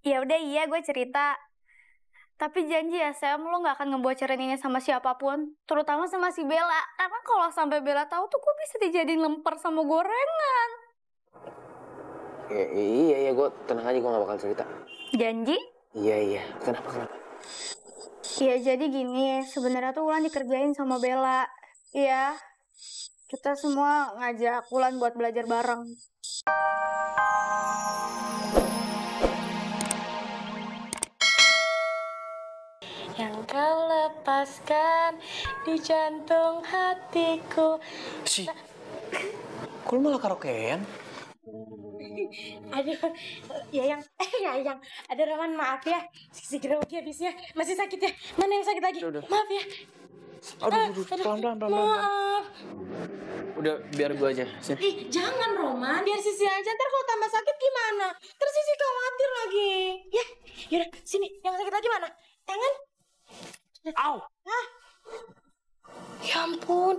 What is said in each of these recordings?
Ya udah iya gue cerita. Tapi janji ya Sam, lo gak akan ngebocorin ini sama siapapun. Terutama sama si Bella. Karena kalau sampai Bella tahu tuh gue bisa dijadiin lemper sama gorengan. Iya, gue tenang aja, gue gak bakal cerita. Janji? Iya. Kenapa? Iya jadi gini, sebenarnya tuh Wulan dikerjain sama Bella. Iya, kita semua ngajak Wulan buat belajar bareng. Yang kau lepaskan di jantung hatiku. Kok lu malah karaokean? Aduh, Yayang, ada Roman, maaf ya. Sisi grogi habisnya, masih sakit ya. Mana yang sakit lagi? Udah. Maaf ya. Aduh, pelan-pelan. Maaf. Udah, biar gue aja. Sini. Ih, jangan Roman, biar Sisi aja. Ntar kalau tambah sakit gimana? Terus Sisi khawatir lagi. Ya, yaudah, sini. Yang sakit lagi mana? Tangan? Au! Hah? Ya ampun.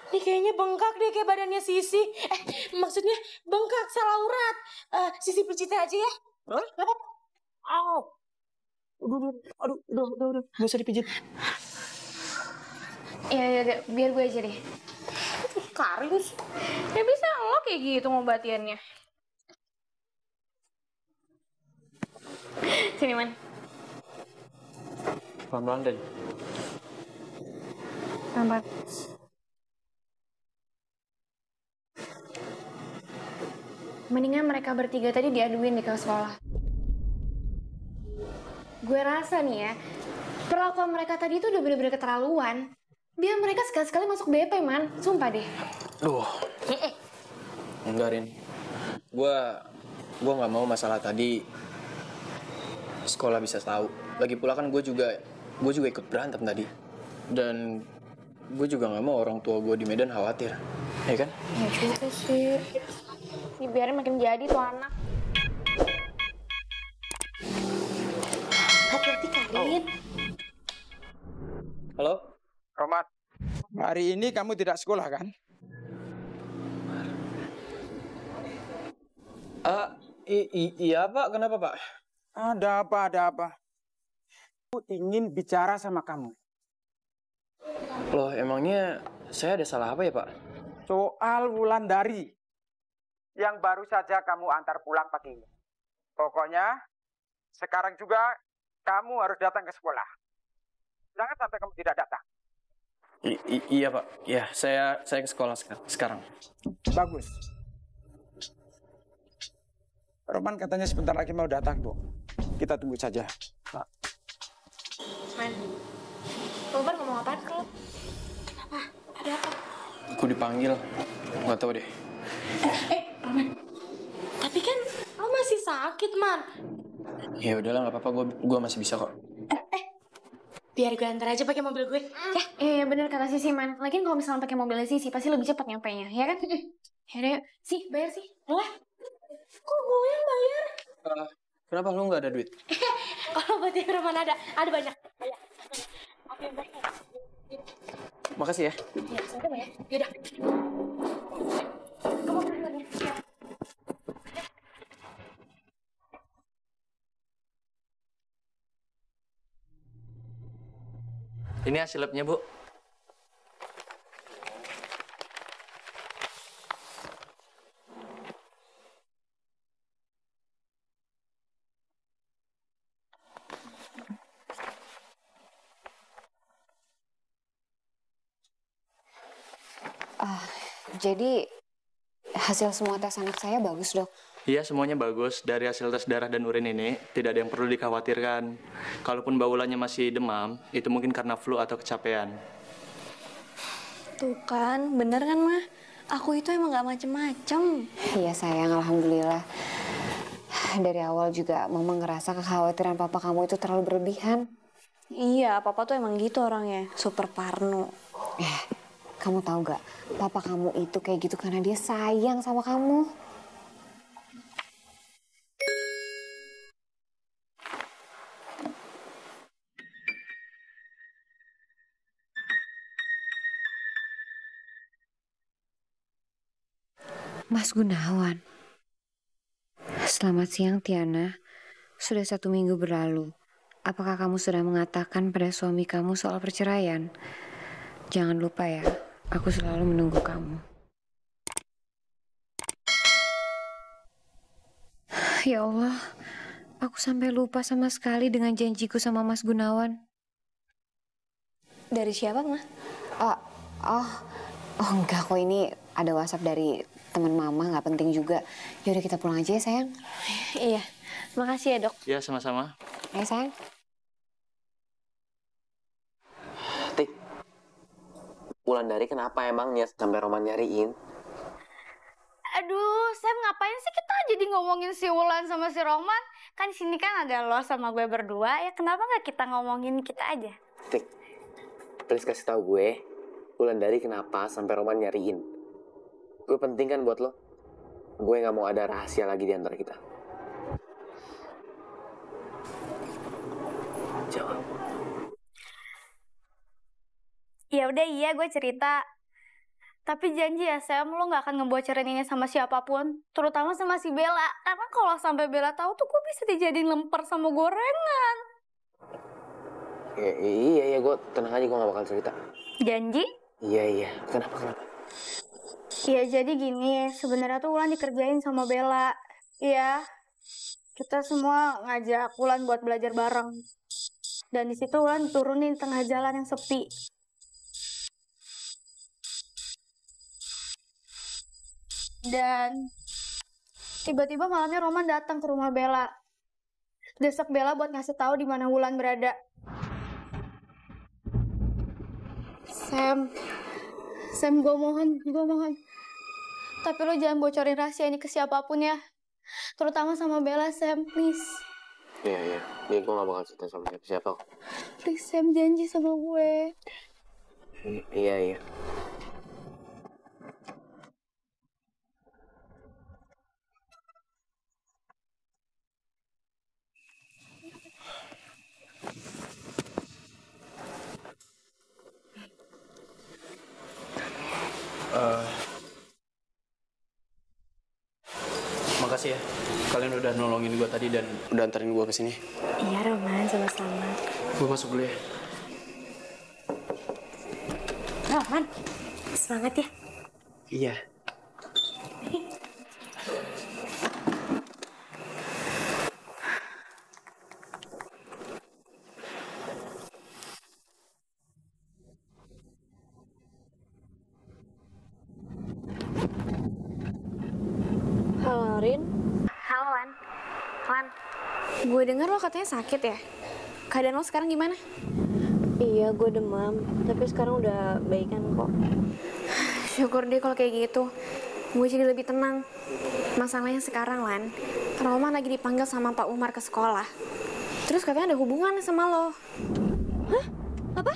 Ini kayaknya bengkak deh kayak badannya Sisi. Maksudnya bengkak, salah urat. Sisi pijitnya aja ya. Hah? Apa? Au! Udah. Gak usah dipijit. Iya, biar gue aja deh. Karius. Ya bisa lo kayak gitu ngobatiannya. Sini, Man. Pelan-pelan, Den. Tampak. Mendingan mereka bertiga tadi diaduin di kelas sekolah. Gue rasa nih ya, perlakuan mereka tadi itu udah bener-bener keterlaluan. Biar mereka sekali-sekali masuk BP, Man. Sumpah deh. Duh. Enggak, Rin. Gua nggak mau masalah tadi sekolah bisa tahu. Lagi pula kan gue juga ikut berantem tadi. Dan gue juga nggak mau orang tua gue di Medan khawatir. Ya kan? Ya juga sih. Ini biarin makin jadi tuh anak. Hati-hati Karin. Halo? Roman, hari ini kamu tidak sekolah kan? Iya Pak, kenapa Pak? Ada apa? Aku ingin bicara sama kamu. Loh, emangnya saya ada salah apa ya Pak? Soal Wulandari yang baru saja kamu antar pulang pagi ini. Pokoknya sekarang juga kamu harus datang ke sekolah. Jangan sampai kamu tidak datang. Iya Pak, ya saya ke sekolah sekarang. Bagus. Roman katanya sebentar lagi mau datang, Bu. Kita tunggu saja. Pak. Man, Roman ngomong apaan ke lo? Kenapa? Ada apa? Aku dipanggil, nggak tahu deh. Roman. Tapi kan lo masih sakit, Man. Ya udahlah, nggak apa-apa, gue masih bisa kok. Biar gue antar aja pakai mobil gue. Ya. Iya bener kata Sisi, Man. Lagian kalau misalnya pakai mobilnya Sisi pasti lebih cepat nyampainya, ya kan? Yaudah, sih bayar sih. Lah, kok gue yang bayar? Kenapa lu nggak ada duit? Kalau buat yang Roman ada banyak. Oke, baik. Makasih ya. Ya, sama ya. Yaudah. Kamu pergi lagi. Ya. Ini hasil labnya, Bu. Jadi hasil semua tes anak saya bagus, Dok. Iya, semuanya bagus. Dari hasil tes darah dan urin ini, tidak ada yang perlu dikhawatirkan. Kalaupun baulannya masih demam, itu mungkin karena flu atau kecapean. Tuh kan, bener kan, Ma? Aku itu emang gak macem-macem. Iya, sayang. Alhamdulillah. Dari awal juga Mama ngerasa kekhawatiran papa kamu itu terlalu berlebihan. Iya, papa tuh emang gitu orangnya. Super parno. Kamu tahu gak, papa kamu itu kayak gitu karena dia sayang sama kamu. Mas Gunawan. Selamat siang, Tiana. Sudah 1 minggu berlalu. Apakah kamu sudah mengatakan pada suami kamu soal perceraian? Jangan lupa ya, aku selalu menunggu kamu. Ya Allah, aku sampai lupa sama sekali dengan janjiku sama Mas Gunawan. Dari siapa, Ma? Oh enggak kok, ini ada WhatsApp dari teman mama, nggak penting juga. Yaudah kita pulang aja ya sayang. Iya, makasih ya dok. Ya, sama-sama. Ayo sayang. Tik, Wulandari kenapa emangnya sampai Roman nyariin? Aduh, Sam, ngapain sih kita jadi ngomongin si Wulan sama si Roman? Kan di sini kan ada lo sama gue berdua, ya kenapa nggak kita ngomongin kita aja? Tik, please kasih tahu gue, Wulandari kenapa sampai Roman nyariin? Gue penting kan buat lo. Gue nggak mau ada rahasia lagi di antara kita. Jawab. Ya udah, iya gue cerita. Tapi janji ya Sam, lo gak akan ngebocorin ini sama siapapun. Terutama sama si Bella. Karena kalau sampai Bella tahu tuh gue bisa dijadiin lemper sama gorengan. Iya, gue tenang aja, gue gak bakal cerita. Janji? Iya. Kenapa? Iya, jadi gini. Sebenarnya tuh Wulan dikerjain sama Bella. Iya. Kita semua ngajak Wulan buat belajar bareng. Dan di situ Wulan turunin tengah jalan yang sepi. Dan tiba-tiba malamnya Roman datang ke rumah Bella. Desak Bella buat ngasih tahu di mana Wulan berada. Sam, gue mohon. Tapi lo jangan bocorin rahasia ini ke siapapun ya. Terutama sama Bella, Sam, please. Iya, gue gak bakal cerita sama siapa. Please, Sam, janji sama gue. Iya. Makasih ya, kalian udah nolongin gue tadi dan udah anterin gue ke sini. Iya, Roman, sama-sama. Gue masuk dulu ya. Roman, semangat ya. Iya. Halo, Rin. Halo Lan. Gue dengar lo katanya sakit ya? Keadaan lo sekarang gimana? Iya, gue demam. Tapi sekarang udah baikan kok. Syukur deh kalau kayak gitu. Gue jadi lebih tenang. Masalahnya sekarang, Lan, Roman lagi dipanggil sama Pak Umar ke sekolah. Terus katanya ada hubungan sama lo. Hah? Apa?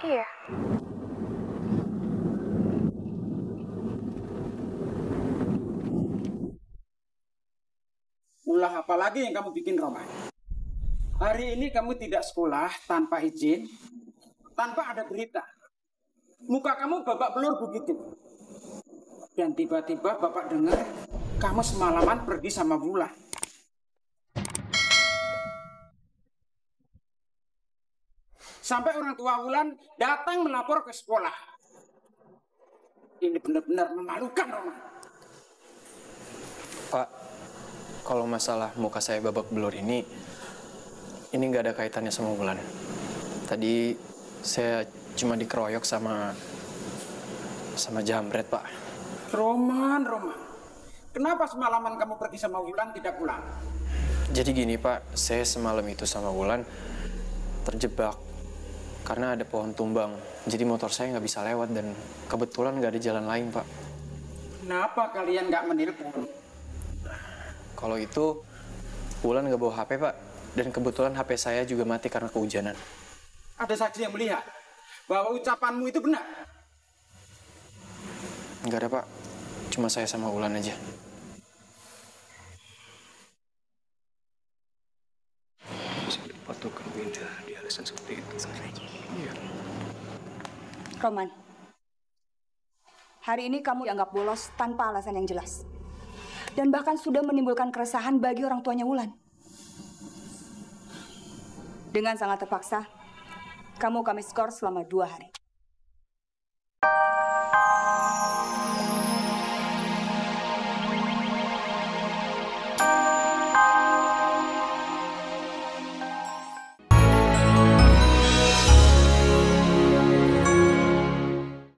Iya. Ulah apa lagi yang kamu bikin, Roman? Hari ini kamu tidak sekolah tanpa izin, tanpa ada berita. Muka kamu babak belur begitu. Dan tiba-tiba bapak dengar kamu semalaman pergi sama Wulan. Sampai orang tua Wulan datang melapor ke sekolah. Ini benar-benar memalukan, Roman. Pak, kalau masalah muka saya babak belur ini nggak ada kaitannya sama Wulan. Tadi saya cuma dikeroyok sama jambret, Pak. Roman. Kenapa semalaman kamu pergi sama Wulan tidak pulang? Jadi gini, Pak, saya semalam itu sama Wulan terjebak karena ada pohon tumbang. Jadi motor saya nggak bisa lewat dan kebetulan nggak ada jalan lain, Pak. Kenapa kalian nggak menelpon? Kalau itu, Wulan nggak bawa HP, Pak. Dan kebetulan HP saya juga mati karena kehujanan. Ada saksi yang melihat bahwa ucapanmu itu benar. Nggak ada, Pak. Cuma saya sama Wulan aja. Patutkan Winda di alasan seperti itu. Iya. Roman, hari ini kamu dianggap bolos tanpa alasan yang jelas. Dan bahkan sudah menimbulkan keresahan bagi orang tuanya Wulan. Dengan sangat terpaksa, kamu kami skor selama 2 hari.